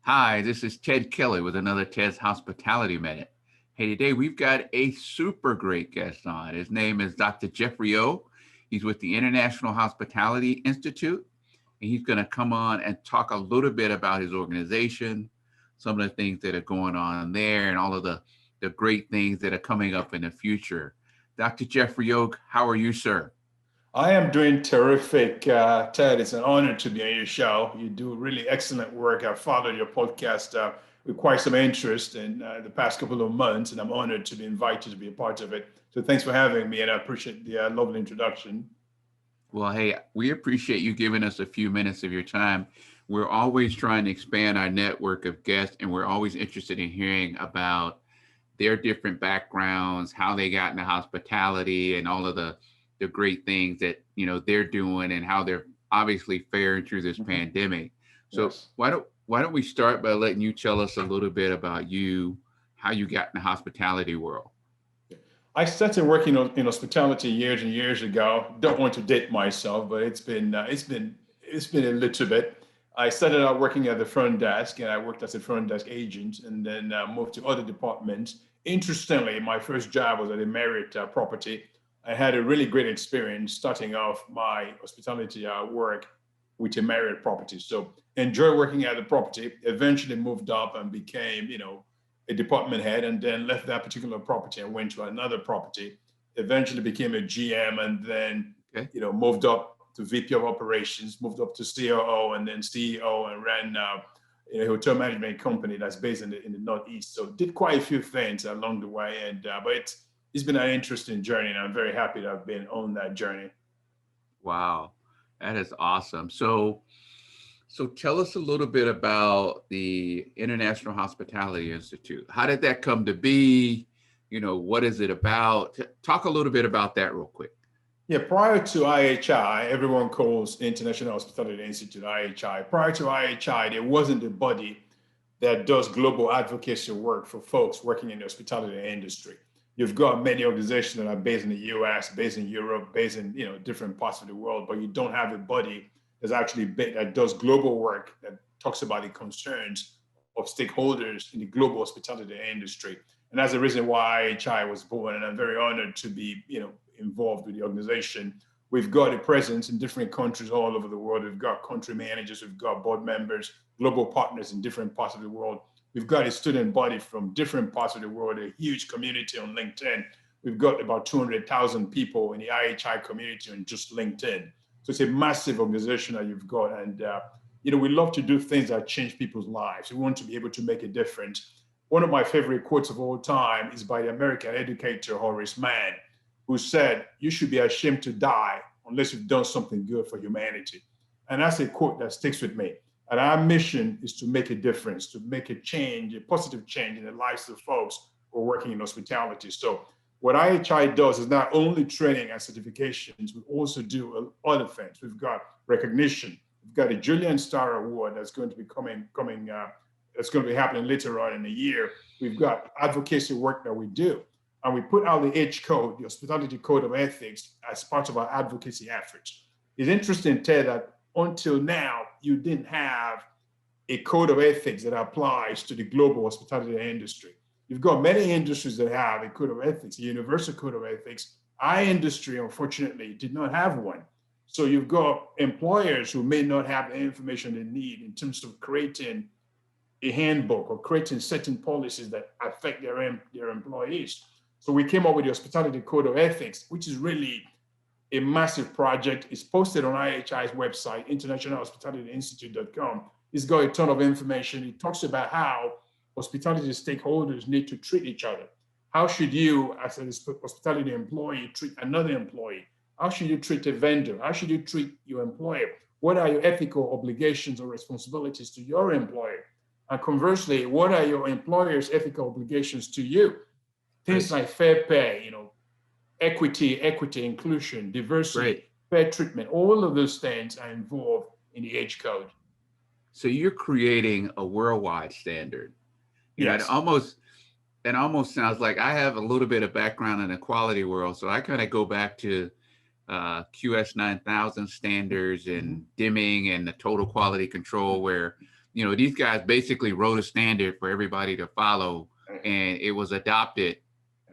Hi, this is Ted Kelly with another Ted's Hospitality Minute. Hey, today we've got a super great guest on. His name is Dr. Jeffrey O. He's with the International Hospitality Institute, and he's going to come on and talk a little bit about his organization, some of the things that are going on there, and all of the great things that are coming up in the future. Dr. Jeffrey O, how are you, sir? I am doing terrific, Ted. It's an honor to be on your show. You do really excellent work. I've followed your podcast with quite some interest in the past couple of months, and I'm honored to be invited to be a part of it. So thanks for having me, and I appreciate the lovely introduction. Well, hey, we appreciate you giving us a few minutes of your time. We're always trying to expand our network of guests, and we're always interested in hearing about their different backgrounds, how they got into hospitality, and all of the great things that they're doing, and how they're obviously faring through this Mhm. pandemic. So Yes. why don't we start by letting you tell us a little bit about you, how you got in the hospitality world? I started working in hospitality years and years ago. Don't want to date myself, but it's been a little bit. I started out working at the front desk, and I worked as a front desk agent, and then moved to other departments. Interestingly, my first job was at a Marriott property. I had a really great experience starting off my hospitality work with a Marriott property. So enjoy working at the property. Eventually moved up and became, a department head, and then left that particular property and went to another property. Eventually became a GM, and then Okay. moved up to VP of operations, moved up to COO, and then CEO, and ran a hotel management company that's based in the Northeast. So did quite a few things along the way, and but it's been an interesting journey, and I'm very happy to have been on that journey. Wow, that is awesome. So tell us a little bit about the International Hospitality Institute. How did that come to be? What is it about? Talk a little bit about that real quick. Yeah, prior to IHI, everyone calls International Hospitality Institute IHI. Prior to IHI, there wasn't a body that does global advocacy work for folks working in the hospitality industry. You've got many organizations that are based in the US, based in Europe, based in different parts of the world, but you don't have a body that does global work that talks about the concerns of stakeholders in the global hospitality industry. And that's the reason why IHI was born. And I'm very honored to be involved with the organization. We've got a presence in different countries all over the world. We've got country managers, we've got board members, global partners in different parts of the world. We've got a student body from different parts of the world, a huge community on LinkedIn. We've got about 200,000 people in the IHI community on just LinkedIn. So it's a massive organization that you've got. And, we love to do things that change people's lives. We want to be able to make a difference. One of my favorite quotes of all time is by the American educator Horace Mann, who said, "You should be ashamed to die unless you've done something good for humanity." And that's a quote that sticks with me. And our mission is to make a difference, to make a change, a positive change in the lives of folks who are working in hospitality. So what IHI does is not only training and certifications, we also do other things. We've got recognition. We've got a Julian Star Award that's going to be that's going to be happening later on in the year. We've got advocacy work that we do. And we put out the H code, the Hospitality Code of Ethics, as part of our advocacy efforts. It's interesting, Ted, that until now, you didn't have a code of ethics that applies to the global hospitality industry. You've got many industries that have a code of ethics, a universal code of ethics. Our industry, unfortunately, did not have one. So you've got employers who may not have the information they need in terms of creating a handbook or creating certain policies that affect their employees. So we came up with the Hospitality Code of Ethics, which is really a massive project. It's posted on IHI's website, internationalhospitalityinstitute.com. It's got a ton of information. It talks about how hospitality stakeholders need to treat each other. How should you, as a hospitality employee, treat another employee? How should you treat a vendor? How should you treat your employer? What are your ethical obligations or responsibilities to your employer? And conversely, what are your employer's ethical obligations to you? Great, Things like fair pay, equity, inclusion, great. diversity, fair treatment, all of those things are involved in the H code. So you're creating a worldwide standard. It Yes. almost sounds like I have a little bit of background in the quality world, so I kind of go back to QS 9000 standards Mhm. and dimming and the total quality control, where these guys basically wrote a standard for everybody to follow, Yes. and it was adopted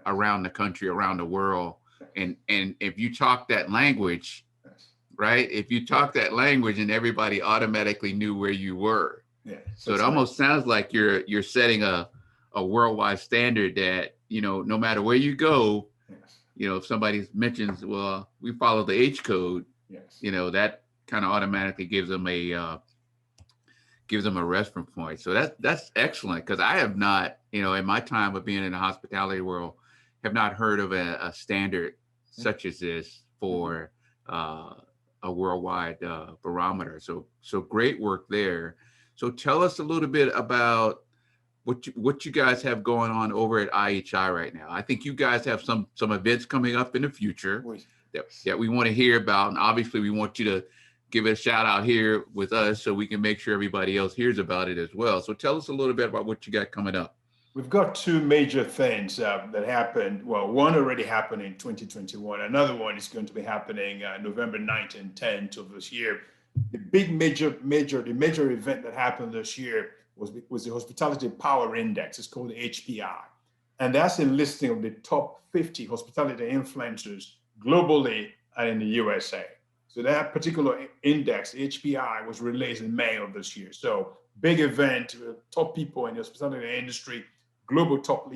around the country, around the world. And if you talk that language, Yes. right? If you talk that language, and everybody automatically knew where you were. Yeah. So it almost sounds like you're setting a worldwide standard that, no matter where you go, Yes. if somebody mentions, well, we follow the H code, Yes. that kind of automatically gives them a reference point. So that's excellent, because I have not, in my time of being in the hospitality world, have not heard of a standard such as this for a worldwide barometer. So great work there. So tell us a little bit about what you guys have going on over at IHI right now. I think you guys have some events coming up in the future that we want to hear about, and obviously we want you to give it a shout out here with us so we can make sure everybody else hears about it as well. So tell us a little bit about what you got coming up. We've got two major things that happened. Well, one already happened in 2021. Another one is going to be happening November 9th and 10th of this year. The major event that happened this year was the Hospitality Power Index. It's called the HPI. And that's a listing of the top 50 hospitality influencers globally and in the USA. So that particular index, HPI, was released in May of this year. So big event, top people in the hospitality industry, global top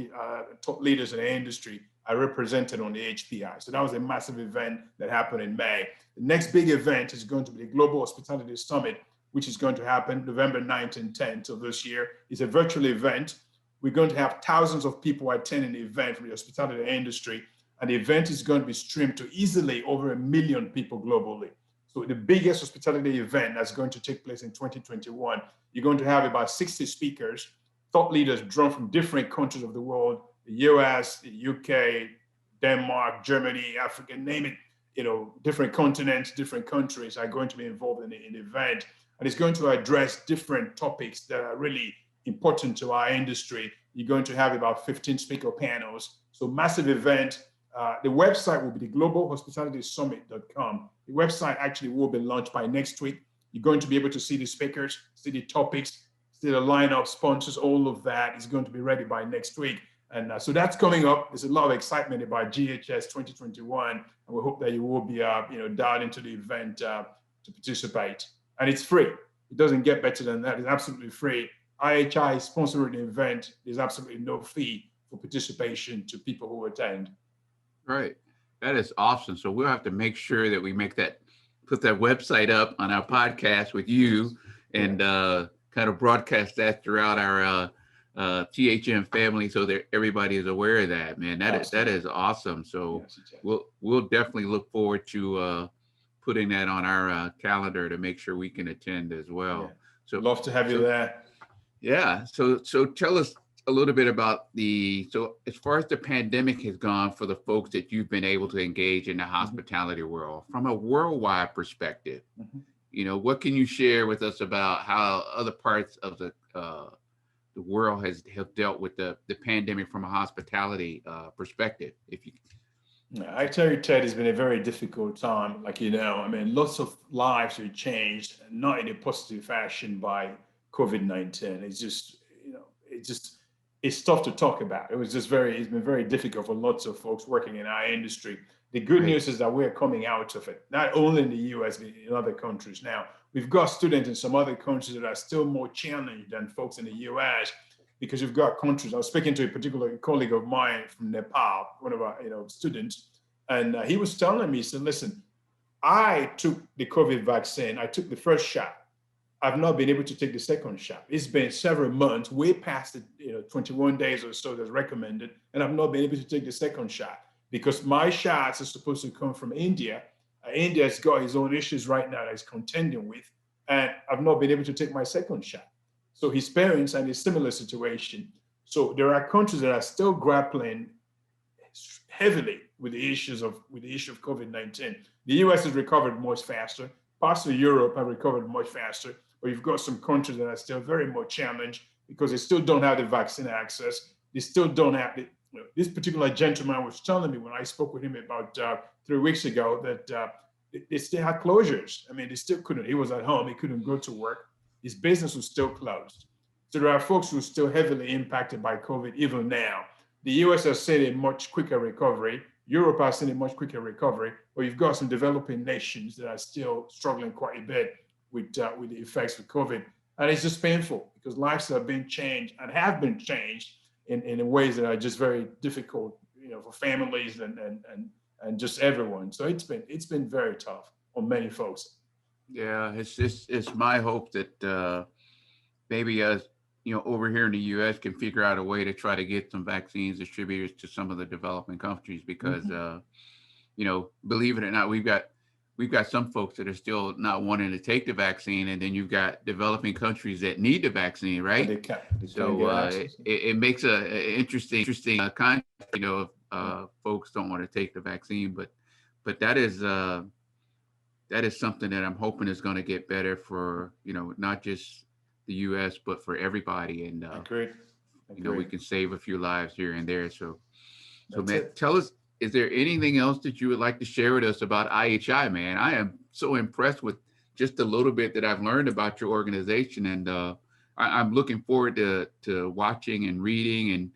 leaders in the industry are represented on the HPI. So that was a massive event that happened in May. The next big event is going to be the Global Hospitality Summit, which is going to happen November 9th and 10th of this year. It's a virtual event. We're going to have thousands of people attending the event from the hospitality industry. And the event is going to be streamed to easily over 1 million people globally. So the biggest hospitality event that's going to take place in 2021, you're going to have about 60 speakers, thought leaders drawn from different countries of the world, the US, the UK, Denmark, Germany, Africa, name it, different continents, different countries are going to be involved in the event. And it's going to address different topics that are really important to our industry. You're going to have about 15 speaker panels. So massive event. The website will be the globalhospitalitysummit.com. The website actually will be launched by next week. You're going to be able to see the speakers, see the topics, see the lineup, sponsors, all of that is going to be ready by next week. And so that's coming up. There's a lot of excitement about GHS 2021, and we hope that you will be, dialed into the event to participate. And it's free. It doesn't get better than that. It's absolutely free. IHI is sponsoring the event. There's absolutely no fee for participation to people who attend. Right. That is awesome. So we'll have to make sure that we put that website up on our podcast with you, and kind of broadcast that throughout our THM family so that everybody is aware of that, man. That is awesome. So we'll definitely look forward to putting that on our calendar to make sure we can attend as well. Yeah. So love to have you there. Yeah. So tell us a little bit about so as far as the pandemic has gone for the folks that you've been able to engage in the hospitality world from a worldwide perspective. What can you share with us about how other parts of the world have dealt with the pandemic from a hospitality perspective? If you, I tell you, Ted, it's been a very difficult time. Lots of lives are changed, not in a positive fashion by COVID-19. It's tough to talk about. It's been very difficult for lots of folks working in our industry. The good news is that we're coming out of it, not only in the US, but in other countries. Now, we've got students in some other countries that are still more challenged than folks in the US, because you've got countries. I was speaking to a particular colleague of mine from Nepal, one of our students, and he was telling me, he said, listen, I took the COVID vaccine. I took the first shot. I've not been able to take the second shot. It's been several months, way past the 21 days or so that's recommended, and I've not been able to take the second shot because my shots are supposed to come from India. India's got its own issues right now that it's contending with, and I've not been able to take my second shot. So his parents are in a similar situation. So there are countries that are still grappling heavily with the issue of COVID-19. The US has recovered much faster. Parts of Europe have recovered much faster. But you've got some countries that are still very much challenged because they still don't have the vaccine access. They still don't have this particular gentleman was telling me when I spoke with him about 3 weeks ago that they still had closures. They still couldn't. He was at home. He couldn't go to work. his business was still closed. So there are folks who are still heavily impacted by COVID even now. The US has seen a much quicker recovery. Europe has seen a much quicker recovery, but you've got some developing nations that are still struggling quite a bit with the effects of COVID. And it's just painful because lives are being changed and have been changed in ways that are just very difficult, for families and just everyone. So it's been very tough on many folks. Yeah, it's my hope that maybe us, over here in the U.S. can figure out a way to try to get some vaccines distributed to some of the developing countries because, believe it or not, we've got some folks that are still not wanting to take the vaccine, and then you've got developing countries that need the vaccine, right? So it makes a interesting concept, if folks don't want to take the vaccine, but that is something that I'm hoping is going to get better for not just the U.S. but for everybody, and Agreed. we can save a few lives here and there. So That's man, it. tell us, is there anything else that you would like to share with us about IHI, man? I am so impressed with just a little bit that I've learned about your organization, and I'm looking forward to watching and reading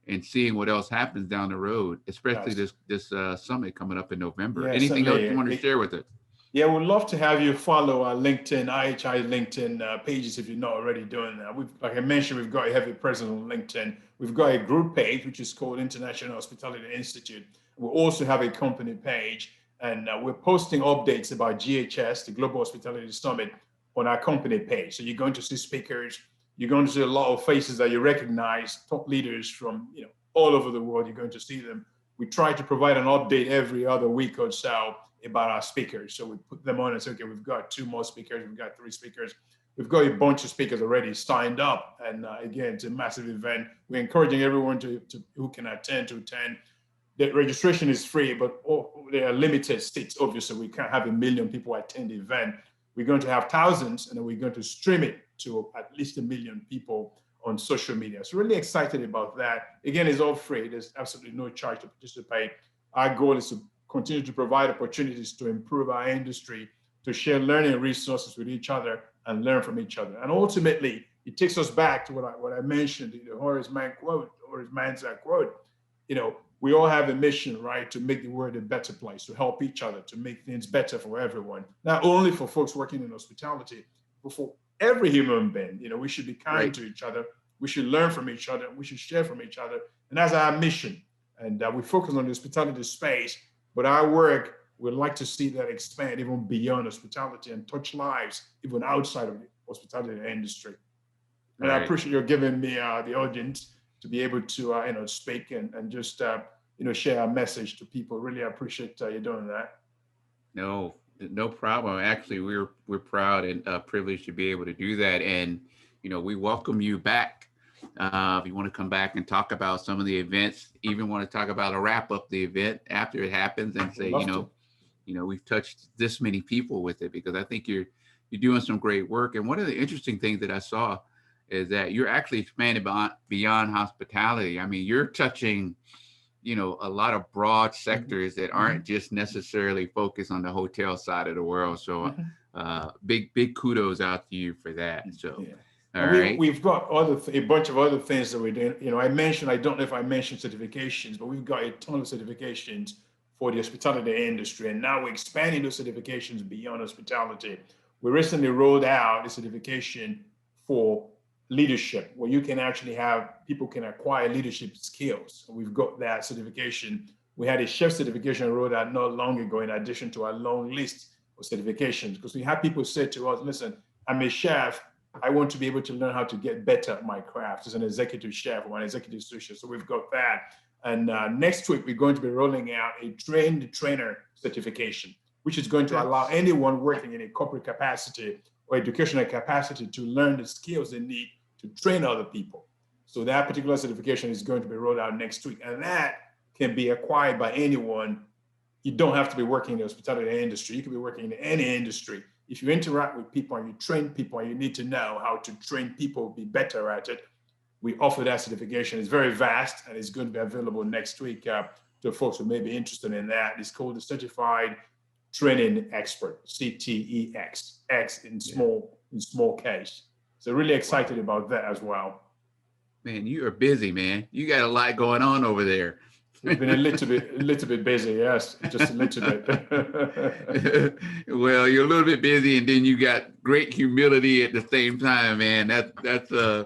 and seeing what else happens down the road, especially Yes. this summit coming up in November. Yeah, Anything else you want to certainly. share with it? Yeah, we'd love to have you follow our LinkedIn, IHI LinkedIn pages if you're not already doing that. Like I mentioned, we've got a heavy presence on LinkedIn. We've got a group page, which is called International Hospitality Institute. We also have a company page, and we're posting updates about GHS, the Global Hospitality Summit, on our company page. So you're going to see speakers, you're going to see a lot of faces that you recognize, top leaders from all over the world. You're going to see them. We try to provide an update every other week or so about our speakers. So we put them on and say, okay, we've got 2 more speakers, we've got 3 speakers. We've got a bunch of speakers already signed up. And again, it's a massive event. We're encouraging everyone who can attend to attend. The registration is free, but there are limited seats. Obviously, we can't have 1 million people attend the event. We're going to have thousands, and then we're going to stream it to at least 1 million people on social media. So really excited about that. Again, it's all free. There's absolutely no charge to participate. Our goal is to continue to provide opportunities to improve our industry, to share learning resources with each other and learn from each other. And ultimately, it takes us back to what I mentioned, the Horace Mann quote, Horace Mann's quote. We all have a mission, right, to make the world a better place, to help each other, to make things better for everyone, not only for folks working in hospitality, but for every human being. We should be kind Right. to each other. We should learn from each other. We should share from each other. And that's our mission. And we focus on the hospitality space, but our work, we'd like to see that expand even beyond hospitality and touch lives even outside of the hospitality industry. And I Right. appreciate you giving me the audience to be able to speak and just share a message to people. Really appreciate you doing that. No problem. Actually, we're proud and privileged to be able to do that, and we welcome you back. If you want to come back and talk about some of the events, even want to talk about a wrap up the event after it happens, and Would say, love to. we've touched this many people with it, because I think you're doing some great work. And one of the interesting things that I saw is that you're actually expanding beyond hospitality. I mean, you're touching a lot of broad Mhm. sectors that Mhm. aren't just necessarily focused on the hotel side of the world. So Mhm. big kudos out to you for that. So, Yeah. all And right. we've got a bunch of other things that we're doing. I don't know if I mentioned certifications, but we've got a ton of certifications for the hospitality industry. And now we're expanding those certifications beyond hospitality. We recently rolled out a certification for leadership, where you can actually have people can acquire leadership skills. We've got that certification. We had a chef certification rolled out not long ago, in addition to our long list of certifications, because we have people say to us, listen, I'm a chef. I want to be able to learn how to get better at my craft as an executive chef or an executive sous chef. So we've got that. And next week, we're going to be rolling out a trained trainer certification, which is going to allow That's anyone working in a corporate capacity or educational capacity to learn the skills they need to train other people. So that particular certification is going to be rolled out next week. And that can be acquired by anyone. You don't have to be working in the hospitality industry. You can be working in any industry. If you interact with people and you train people and you need to know how to train people be better at it, we offer that certification. It's very vast, and it's going to be available next week to folks who may be interested in that. It's called the Certified Training Expert, CTEX, X yeah. in small case. So really excited about that as well. Man, you are busy, man. You got a lot going on over there. It's been a little bit busy, yes, just a little bit. Well, you're a little bit busy, and then you got great humility at the same time, man. That's a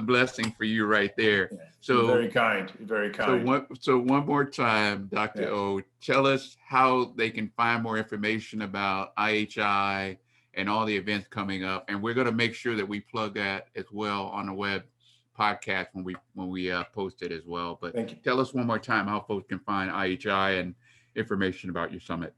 blessing for you right there. Yeah, So you're very kind. You're very kind. so one more time, Dr. Yeah. O, tell us how they can find more information about IHI and all the events coming up, and we're going to make sure that we plug that as well on the web podcast when we post it as well. But Thank you. tell us one more time how folks can find IHI and information about your summit.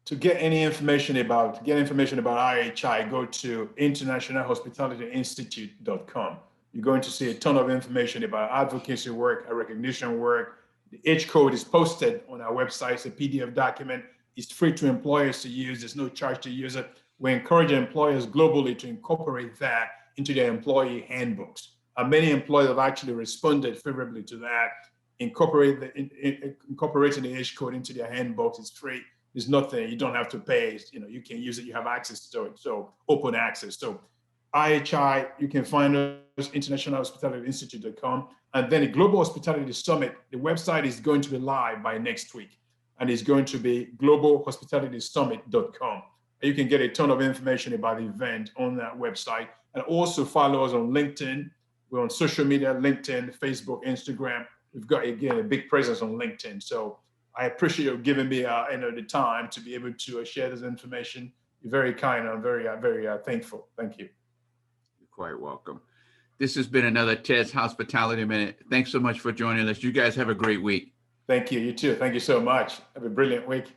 To get information about IHI, go to internationalhospitalityinstitute.com. You're going to see a ton of information about advocacy work, our recognition work. The H code is posted on our website. It's a PDF document. It's free to employers to use. There's no charge to use it. We encourage employers globally to incorporate that into their employee handbooks. Many employers have actually responded favorably to that. Incorporating the H code into their handbooks. It's free. There's nothing, you don't have to pay. You can use it. You have access to it. So open access. So IHI, you can find us internationalhospitalityinstitute.com. And then the Global Hospitality Summit, the website is going to be live by next week. And it's going to be globalhospitalitysummit.com. You can get a ton of information about the event on that website. And also follow us on LinkedIn. We're on social media, LinkedIn, Facebook, Instagram. We've got, again, a big presence on LinkedIn. So I appreciate you giving me the time to be able to share this information. You're very kind. I'm very thankful. Thank you. You're quite welcome. This has been another Ted's Hospitality Minute. Thanks so much for joining us. You guys have a great week. Thank you. You too. Thank you so much. Have a brilliant week.